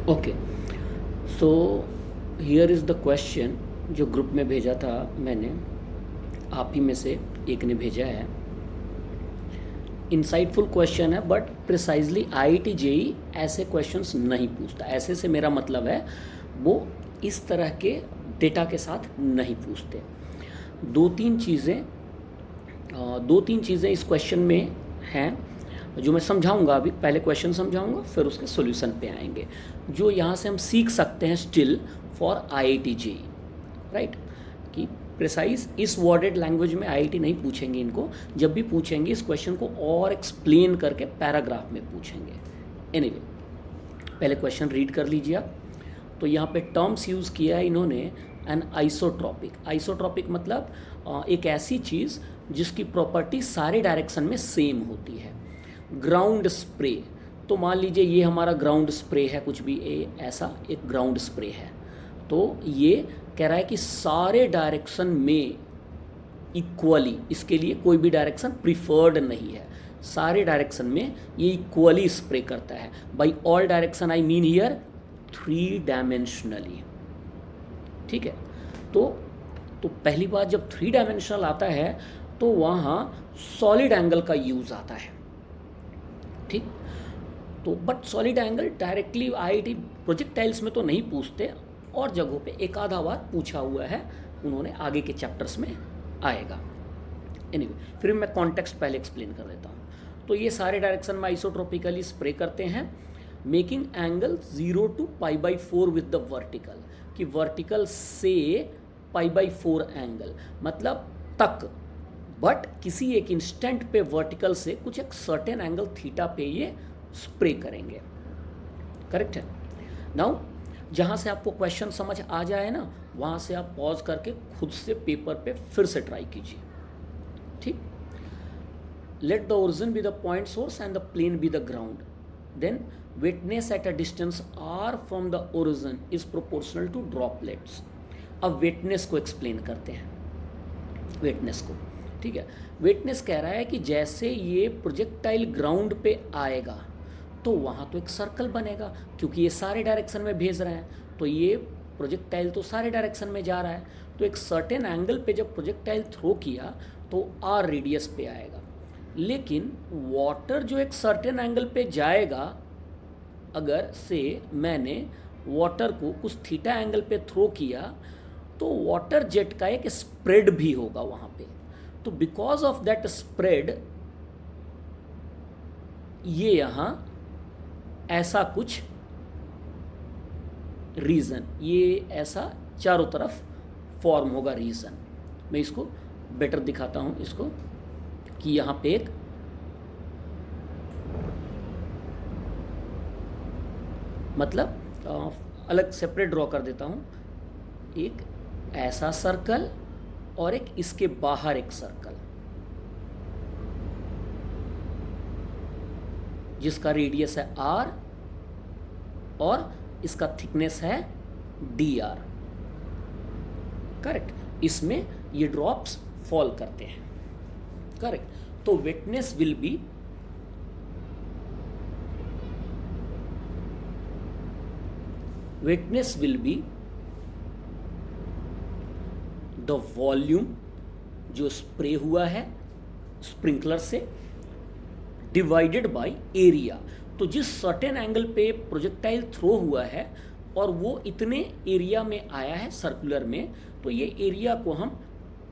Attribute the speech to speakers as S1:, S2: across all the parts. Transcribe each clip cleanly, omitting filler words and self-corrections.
S1: Okay, so here is the question जो group में भेजा था मैंने, आप ही में से एक ने भेजा है। इंसाइटफुल क्वेश्चन है, बट प्रिसाइजली आईआईटी जेई ऐसे क्वेश्चंस नहीं पूछता। ऐसे से मेरा मतलब है वो इस तरह के डेटा के साथ नहीं पूछते। दो तीन चीज़ें दो तीन चीज़ें इस क्वेश्चन में हैं जो मैं समझाऊंगा। अभी पहले क्वेश्चन समझाऊंगा, फिर उसके सॉल्यूशन पे आएंगे, जो यहाँ से हम सीख सकते हैं still for IIT JEE, right. कि प्रिसाइज इस वर्डेड लैंग्वेज में आईआईटी नहीं पूछेंगे इनको। जब भी पूछेंगे इस क्वेश्चन को और एक्सप्लेन करके पैराग्राफ में पूछेंगे। एनीवे, पहले क्वेश्चन रीड कर लीजिए आप। तो यहाँ पे टर्म्स यूज़ किया है इन्होंने, एन आइसोट्रॉपिक। आइसोट्रॉपिक मतलब एक ऐसी चीज़ जिसकी प्रॉपर्टी सारे डायरेक्शन में सेम होती है। ग्राउंड स्प्रे, तो मान लीजिए ये हमारा ग्राउंड स्प्रे है, कुछ भी ऐसा एक ग्राउंड स्प्रे है। तो ये कह रहा है कि सारे डायरेक्शन में इक्वली, इसके लिए कोई भी डायरेक्शन प्रिफर्ड नहीं है, सारे डायरेक्शन में ये इक्वली स्प्रे करता है। By all direction I mean here 3 dimensionally, ठीक है। तो पहली बात, जब 3 डायमेंशनल आता है तो वहाँ सॉलिड एंगल का यूज़ आता है, ठीक। तो but solid angle directly IIT projectiles में तो नहीं पूछते, और जगहों पे एक आधा बार पूछा हुआ है उन्होंने, आगे के चैप्टर्स में आएगा। एनीवे, फिर मैं कॉन्टेक्स्ट पहले एक्सप्लेन कर देता हूँ। तो ये सारे डायरेक्शन में आइसोट्रोपिकली स्प्रे करते हैं, making angle 0 to π/4 with the vertical, कि वर्टिकल से π/4 एंगल मतलब तक, बट किसी एक इंस्टेंट पे वर्टिकल से कुछ एक सर्टेन एंगल थीटा पे ये स्प्रे करेंगे, करेक्ट है। नाउ जहाँ से आपको क्वेश्चन समझ आ जाए ना, वहाँ से आप पॉज करके खुद से पेपर पे फिर से ट्राई कीजिए, ठीक। Let the origin be the point source and the plane be the ground, then wetness at a distance r from the origin is proportional to droplets। अब wetness को एक्सप्लेन करते हैं, wetness को, ठीक है। wetness कह रहा है कि जैसे ये प्रोजेक्टाइल ग्राउंड पे आएगा तो वहाँ तो एक सर्कल बनेगा, क्योंकि ये सारे डायरेक्शन में भेज रहे हैं, तो ये प्रोजेक्टाइल तो सारे डायरेक्शन में जा रहा है, तो एक सर्टेन एंगल पे जब प्रोजेक्टाइल थ्रो किया तो r रेडियस पे आएगा। लेकिन वाटर जो एक सर्टेन एंगल पे जाएगा, अगर से मैंने वाटर को कुछ थीटा एंगल पे थ्रो किया तो वाटर जेट का एक स्प्रेड भी होगा वहाँ पे। तो बिकॉज ऑफ दैट स्प्रेड ये यहाँ ऐसा कुछ रीजन, ये ऐसा चारों तरफ फॉर्म होगा रीजन। मैं इसको बेटर दिखाता हूँ इसको, कि यहाँ पे एक मतलब अलग सेपरेट ड्रॉ कर देता हूँ, एक ऐसा सर्कल और एक इसके बाहर एक सर्कल, जिसका रेडियस है r और इसका थिकनेस है dr, करेक्ट। इसमें ये ड्रॉप्स फॉल करते हैं, करेक्ट। तो वेटनेस विल बी द वॉल्यूम जो स्प्रे हुआ है स्प्रिंकलर से, डिवाइडेड बाय एरिया। तो जिस सर्टेन एंगल पे प्रोजेक्टाइल थ्रो हुआ है और वो इतने एरिया में आया है सर्कुलर में, तो ये एरिया को हम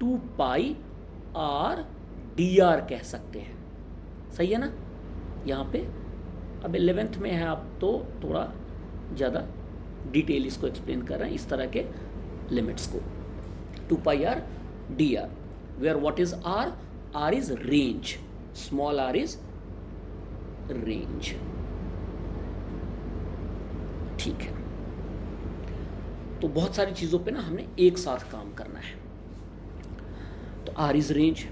S1: 2πr dr कह सकते हैं, सही है ना। यहाँ पे अब 11th में है, आप तो थोड़ा ज़्यादा डिटेल इसको एक्सप्लेन कर रहे हैं, इस तरह के लिमिट्स को। 2πr dr, where what is r? r is range, small r is range, ठीक है। तो बहुत सारी चीज़ों पे ना हमने एक साथ काम करना है। तो r इज रेंज।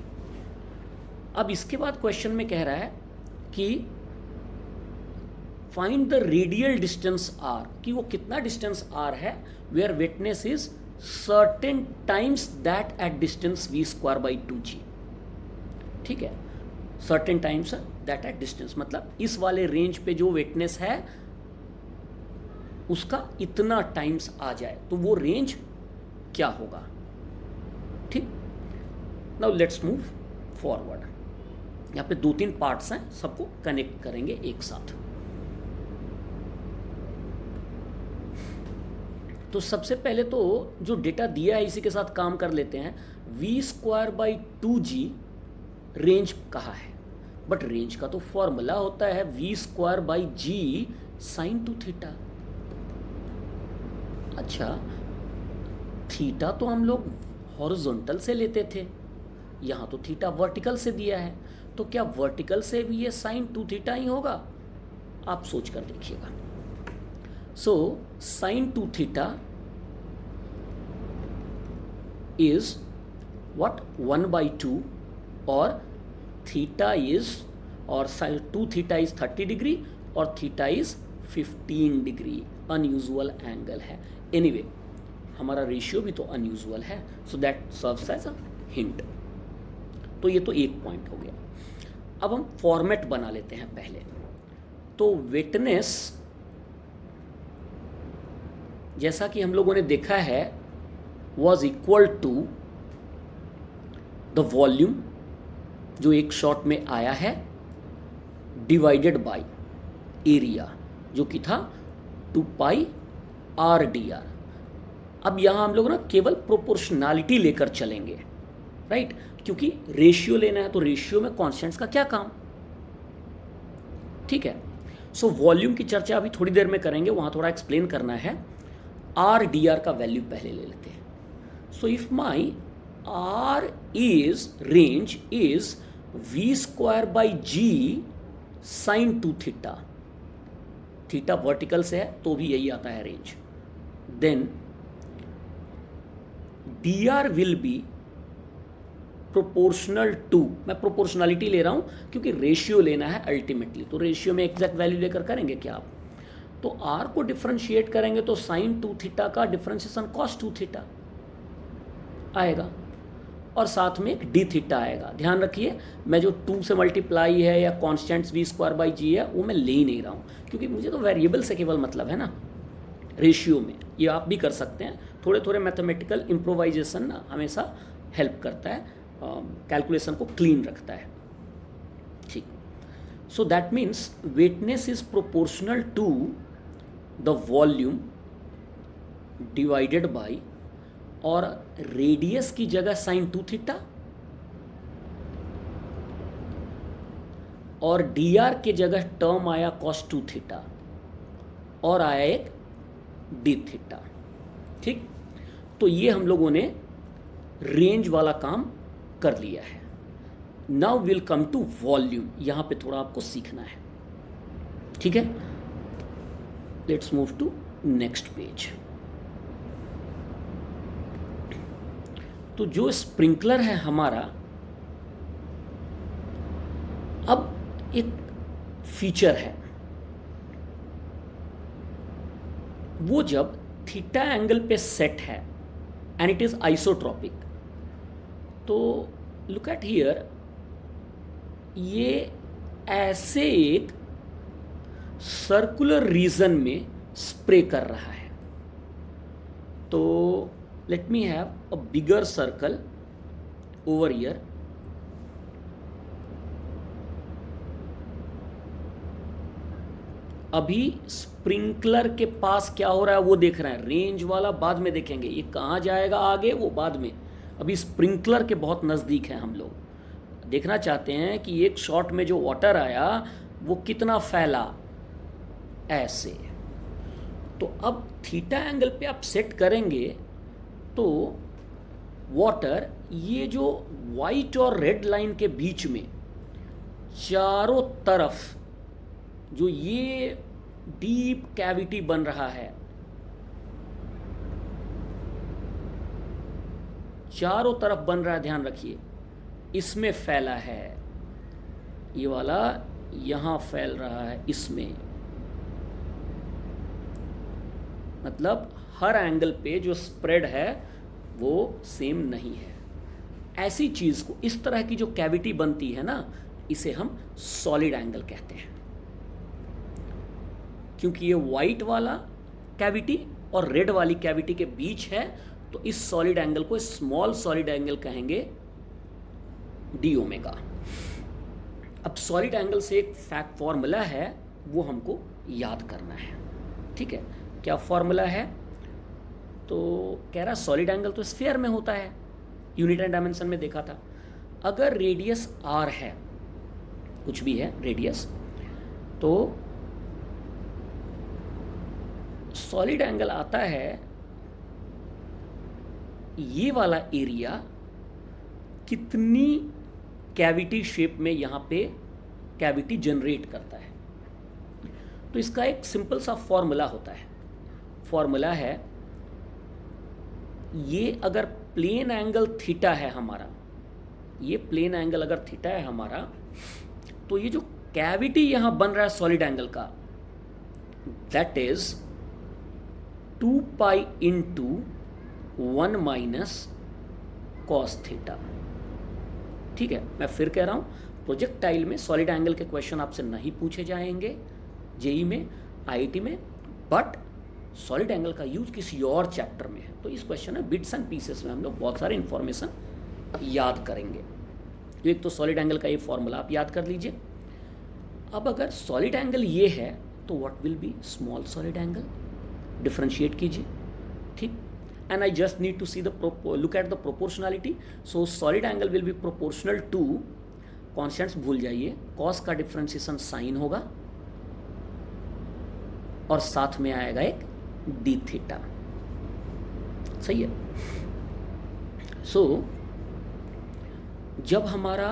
S1: अब इसके बाद क्वेश्चन में कह रहा है कि find the radial distance r, कि वो कितना डिस्टेंस r है, where wetness is certain times that at distance v²/2g, ठीक है। Certain times that at distance मतलब इस वाले रेंज पे जो विटनेस है उसका इतना टाइम्स आ जाए तो वो रेंज क्या होगा। ठीक, नाउ लेट्स मूव फॉरवर्ड। यहाँ पे 2-3 पार्ट्स हैं, सबको कनेक्ट करेंगे एक साथ। तो सबसे पहले तो जो डेटा दिया है इसी के साथ काम कर लेते हैं। v²/2g रेंज कहा है, बट रेंज का तो फॉर्मूला होता है v²/g sin 2θ। अच्छा, थीटा तो हम लोग हॉरिजॉन्टल से लेते थे, यहाँ तो थीटा वर्टिकल से दिया है, तो क्या वर्टिकल से भी ये sin 2θ ही होगा? आप सोच कर देखिएगा। सो sin 2θ is what? 1/2, और theta is, और 2θ is 30 डिग्री और theta is 15 degree. Unusual angle है। एनीवे हमारा रेशियो भी तो अनयूजुअल है, so that serves as a hint. तो ये तो एक पॉइंट हो गया। अब हम फॉर्मेट बना लेते हैं पहले। तो वेटनेस, जैसा कि हम लोगों ने देखा है, was equal to the volume जो एक शॉट में आया है डिवाइडेड बाय एरिया जो कि था 2πr/dr। अब यहाँ हम लोग ना केवल प्रोपोर्शनैलिटी लेकर चलेंगे, राइट? क्योंकि रेशियो लेना है, तो रेशियो में कॉन्स्टेंट्स का क्या काम। ठीक है, सो वॉल्यूम की चर्चा अभी थोड़ी देर में करेंगे, वहाँ थोड़ा एक्सप्लेन करना है। r/dr का वैल्यू पहले ले लेते हैं। So if my r is range is v²/g sin 2θ, theta vertical से है तो भी यही आता है range, then dr will be proportional to, मैं प्रोपोर्शनलिटी ले रहा हूं क्योंकि रेशियो लेना है अल्टीमेटली, तो रेशियो में एग्जैक्ट वैल्यू लेकर करेंगे क्या आप? तो r को डिफरेंशिएट करेंगे तो sin 2θ का डिफरेंशिएशन cos 2θ आएगा, और साथ में एक d थीटा आएगा। ध्यान रखिए, मैं जो 2 से मल्टीप्लाई है या कॉन्स्टेंट्स v²/g है वो मैं ले ही नहीं रहा हूँ, क्योंकि मुझे तो वेरिएबल से केवल मतलब है ना। रेशियो में ये आप भी कर सकते हैं, थोड़े थोड़े मैथमेटिकल इम्प्रोवाइजेशन ना हमेशा हेल्प करता है, कैलकुलेशन को क्लीन रखता है। ठीक, so that means wetness is proportional to the volume divided by, और रेडियस की जगह sin 2θ, और dr के जगह टर्म आया cos 2θ, और आया एक d थीटा। ठीक, तो ये हम लोगों ने रेंज वाला काम कर लिया है। Now will come to volume, यहां पे थोड़ा आपको सीखना है। ठीक है, let's move to next page. तो जो स्प्रिंकलर है हमारा, अब एक फीचर है, वो जब थीटा एंगल पे सेट है एंड इट इज आइसोट्रॉपिक, तो लुक एट हियर, ये ऐसे एक सर्कुलर रीजन में स्प्रे कर रहा है। तो let me have a bigger circle over here, अभी स्प्रिंकलर के पास क्या हो रहा है वो देख रहे हैं। रेंज वाला बाद में देखेंगे, ये कहाँ जाएगा आगे वो बाद में। अभी स्प्रिंकलर के बहुत नज़दीक हैं हम लोग, देखना चाहते हैं कि एक शॉट में जो वाटर आया वो कितना फैला, ऐसे। तो अब थीटा एंगल पे आप सेट करेंगे तो वाटर, ये जो वाइट और रेड लाइन के बीच में चारों तरफ जो ये डीप कैविटी बन रहा है, चारों तरफ बन रहा है, ध्यान रखिए, इसमें फैला है, ये वाला यहां फैल रहा है इसमें। मतलब हर एंगल पे जो स्प्रेड है वो सेम नहीं है। ऐसी चीज़ को, इस तरह की जो कैविटी बनती है ना, इसे हम सॉलिड एंगल कहते हैं, क्योंकि ये वाइट वाला कैविटी और रेड वाली कैविटी के बीच है, तो इस सॉलिड एंगल को स्मॉल सॉलिड एंगल कहेंगे डी ओमेगा। अब सॉलिड एंगल से एक फैक्ट फॉर्मूला है, वो हमको याद करना है। ठीक है, क्या फॉर्मूला है? तो कह रहा सॉलिड एंगल तो स्फीयर में होता है, यूनिट एंड डायमेंशन में देखा था। अगर रेडियस आर है, कुछ भी है रेडियस, तो सॉलिड एंगल आता है ये वाला एरिया कितनी कैविटी शेप में यहाँ पे कैविटी जनरेट करता है। तो इसका एक सिंपल सा फॉर्मूला होता है। फॉर्मूला है, ये अगर प्लेन एंगल थीटा है हमारा, ये प्लेन एंगल अगर थीटा है हमारा, तो ये जो कैविटी यहाँ बन रहा है सॉलिड एंगल का, that is 2 pi into 1 minus cos theta. ठीक है, मैं फिर कह रहा हूँ, प्रोजेक्टाइल में सॉलिड एंगल के क्वेश्चन आपसे नहीं पूछे जाएंगे जेई में, आईआईटी में, बट सॉलिड एंगल का यूज किसी और चैप्टर में है। तो इस क्वेश्चन में बिट्स एंड पीसेस में हम लोग बहुत सारे इंफॉर्मेशन याद करेंगे। तो एक तो सॉलिड एंगल का ये फॉर्मूला आप याद कर लीजिए। अब अगर सॉलिड एंगल ये है, तो what will be small solid angle? Differentiate कीजिए। ठीक, and I just need to see look at the proportionality. So solid angle will be proportional to, constants भूल जाइए, cos का डिफरेंशिएशन साइन होगा और साथ में आएगा एक डी थीटा। सही है। सो जब हमारा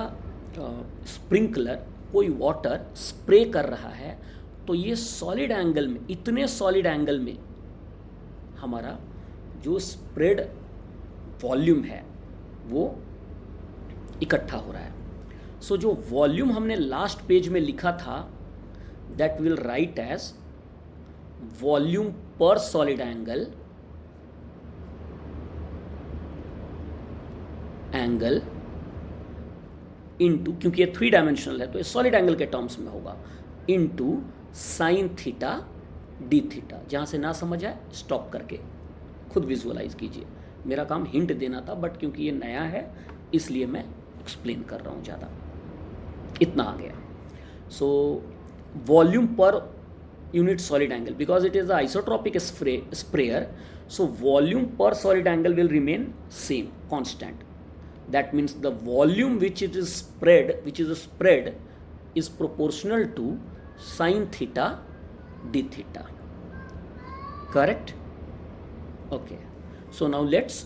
S1: स्प्रिंकलर कोई वाटर स्प्रे कर रहा है, तो ये सॉलिड एंगल में, इतने सॉलिड एंगल में हमारा जो स्प्रेड वॉल्यूम है वो इकट्ठा हो रहा है। सो जो वॉल्यूम हमने लास्ट पेज में लिखा था, that will write as volume पर सॉलिड एंगल इनटू, क्योंकि ये 3 डायमेंशनल है तो ये सॉलिड एंगल के टर्म्स में होगा, into sine theta d theta. जहां से ना समझ आए स्टॉप करके खुद विजुअलाइज कीजिए। मेरा काम हिंट देना था, बट क्योंकि ये नया है इसलिए मैं एक्सप्लेन कर रहा हूँ ज़्यादा। इतना आ गया। So volume per unit solid angle, because it is the isotropic sprayer, so volume पर solid angle will remain same, constant. That means the volume which is spread is proportional to sin theta d theta. Correct? Okay. So now let's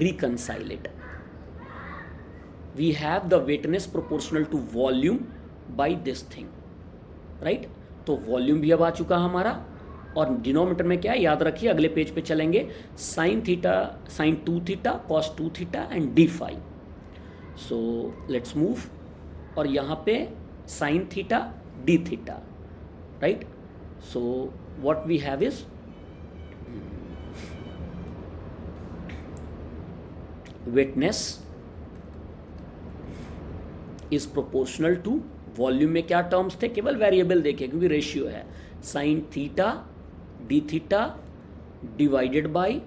S1: reconcile it. We have the weightness proportional to volume by this thing, right? तो volume भी अब आ चुका हमारा, और denominator में क्या है याद रखिए, अगले पेज पे चलेंगे, sine theta, sine 2 theta, cos 2 theta and d phi. So let's move, और यहाँ पे sine theta d theta, right? So what we have is wetness is proportional to volume में क्या टर्म्स थे, केवल वेरिएबल देखिए क्योंकि रेशियो है, sine theta d theta divided by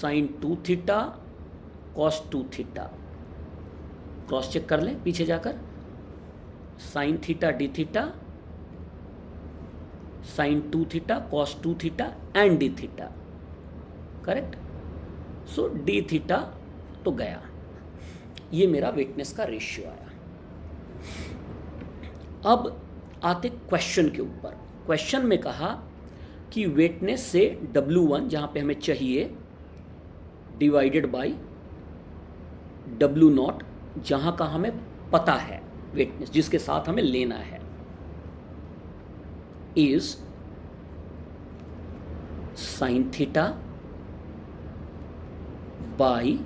S1: sine 2 theta cos 2 theta. Cross check कर लें पीछे जाकर, sine theta d theta, sine 2 theta cos 2 theta and d theta. Correct? So d theta तो गया, ये मेरा वेटनेस का रेशियो आया. अब आते क्वेश्चन के ऊपर. क्वेश्चन में कहा कि वेटनेस से W1 जहां पे हमें चाहिए डिवाइडेड बाई W0 जहां का हमें पता है वेटनेस, जिसके साथ हमें लेना है, is sine theta by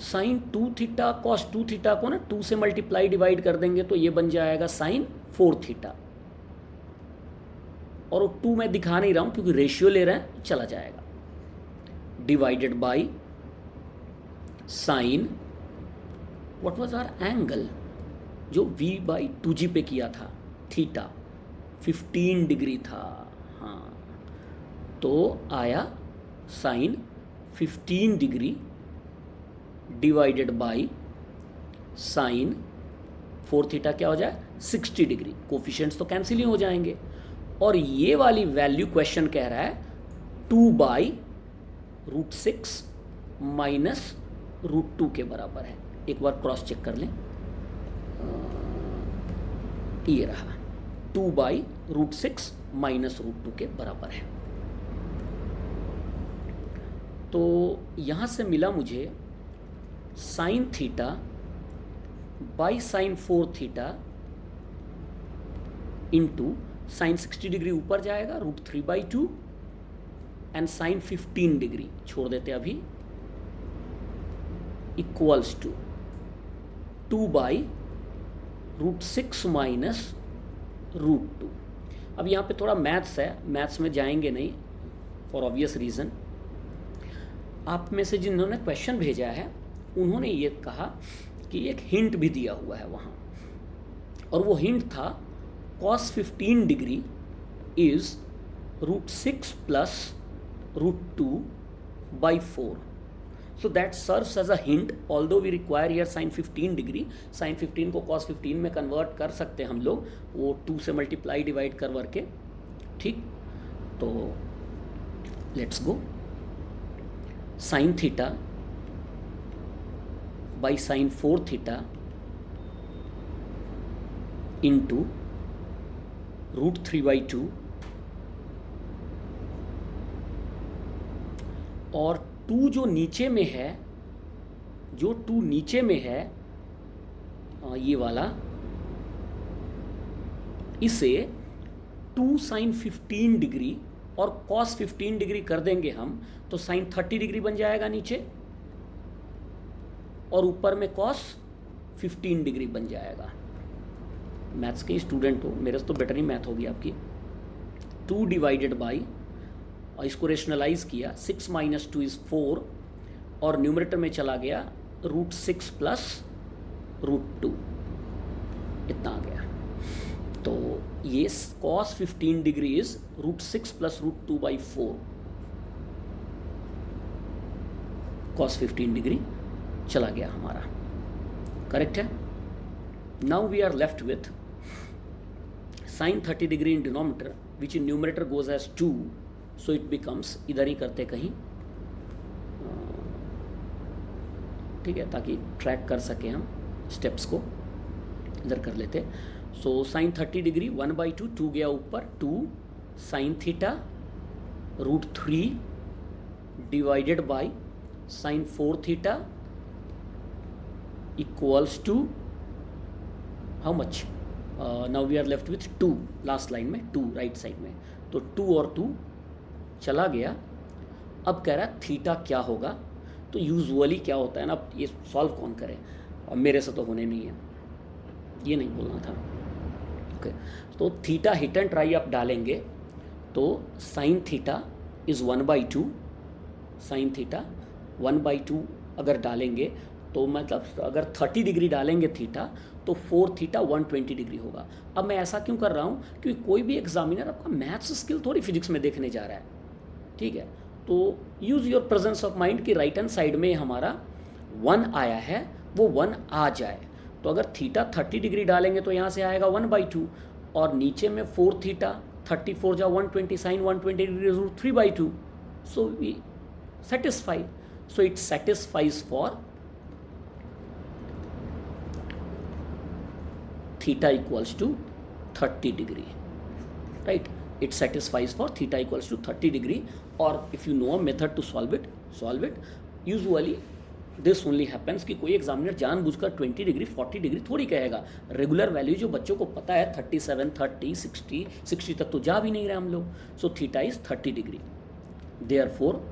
S1: sine 2 theta cos 2 theta को ना 2 से मल्टीप्लाई डिवाइड कर देंगे तो ये बन जाएगा साइन 4 थीटा. और वो 2 मैं दिखा नहीं रहा हूं क्योंकि रेशियो ले रहे हैं, चला जाएगा, divided by sign, what was hour angle जो v/2g पे किया था, थीटा 15 डिग्री था. हाँ, तो आया sine 15 degree divided by sine 4 theta क्या हो जाए 60 डिग्री। कोफिशिएंट्स तो कैंसिल ही हो जाएंगे। और ये वाली वैल्यू क्वेश्चन कह रहा है 2/√6 माइनस √2 के बराबर है। एक बार क्रॉस चेक कर लें, ये रहा 2/√6 माइनस √2 के बराबर है। तो यहां से मिला मुझे sine theta by sine 4 theta into sine 60 degree ऊपर जाएगा √3/2 एंड साइन 15 डिग्री छोड़ देते अभी, इक्वल्स टू 2/√6 माइनस √2। अब यहाँ पे थोड़ा मैथ्स है, मैथ्स में जाएंगे नहीं फॉर ऑब्वियस रीज़न। आप में से जिन्होंने क्वेश्चन भेजा है उन्होंने ये कहा कि एक हिंट भी दिया हुआ है वहाँ, और वो हिंट था cos 15 degree is √6 plus √2/4। So that serves as a hint, although we require here sin 15 degree. sin 15 को cos 15 में कन्वर्ट कर सकते हैं हम लोग, वो 2 से मल्टीप्लाई डिवाइड कर के। ठीक, तो let's go. sin theta by sin 4 theta into √3/2 और 2 जो नीचे में है, जो 2 नीचे में है ये वाला, इसे 2 साइन 15 डिग्री और cos 15 डिग्री कर देंगे हम, तो साइन 30 डिग्री बन जाएगा नीचे, और ऊपर में cos 15 डिग्री बन जाएगा। मैथ्स के स्टूडेंट हो, मेरे से तो बेटर ही मैथ होगी आपकी। 2 डिवाइडेड बाई, और इसको रेशनलाइज किया, 6 माइनस 2 इज 4, और न्यूमरेटर में चला गया √6 प्लस √2, इतना आ गया। तो ये cos 15 degree is √6 plus √2/4, cos 15 degree चला गया हमारा, करेक्ट है। Now we are left with sine 30 degree in denominator which in numerator goes as 2, so it becomes, इधर ही करते कहीं, ठीक है, ताकि ट्रैक कर सके हम स्टेप्स को, इधर कर लेते। सो साइन 30 डिग्री 1/2, 2 गया ऊपर, 2 sine theta √3 divided by sine 4 theta equals to how much, now we are left with 2, last line में 2 राइट साइड में, तो 2 और 2 चला गया। अब कह रहा है थीटा क्या होगा। तो यूजुअली क्या होता है ना, अब ये सॉल्व कौन करे, और मेरे से तो होने नहीं है, ये नहीं बोलना था। ओके, तो थीटा हिट एंड ट्राई आप डालेंगे तो sine theta is 1/2, sine theta 1/2 अगर डालेंगे तो मतलब अगर 30 डिग्री डालेंगे थीटा तो 4 थीटा 120 डिग्री होगा। अब मैं ऐसा क्यों कर रहा हूँ, क्योंकि कोई भी एग्जामिनर आपका मैथ्स स्किल थोड़ी फिजिक्स में देखने जा रहा है, ठीक है। तो use your presence of mind कि राइट हैंड साइड में हमारा 1 आया है, वो 1 आ जाए। तो अगर थीटा 30 डिग्री डालेंगे तो यहाँ से आएगा 1/2, और नीचे में 4 थीटा 34 जा 120 sine 120 degree √3/2, so we satisfy, so it satisfies for theta equals to 30 degree, right? It satisfies for theta equals to 30 degree, or if you know a method to solve it, solve it. Usually this only happens कि कोई examiner जानबूझकर 20 degree 40 degree थोड़ी कहेगा। Regular value जो बच्चों को पता है 37, 30, 60 तक तो जा भी नहीं रहे हम लोग। So theta is 30 degree, therefore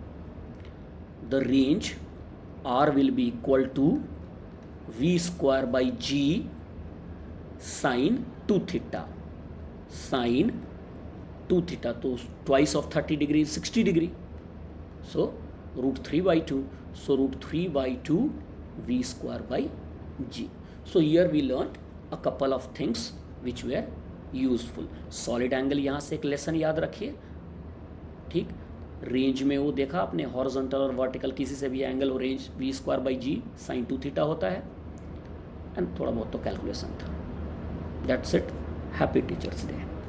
S1: the range R will be equal to v²/g sine 2 theta, sine 2 theta, तो twice of 30 degree 60 degree, so √3/2, so √3/2 v²/g. So here we learnt a couple of things which were useful. Solid angle यहाँ से एक lesson याद रखिए, ठीक। Range में वो देखा आपने, हॉरिजॉन्टल और वर्टिकल किसी से भी एंगल हो, रेंज v²/g sin 2θ होता है। एंड थोड़ा बहुत तो कैलकुलेशन था। That's it. Happy teachers day.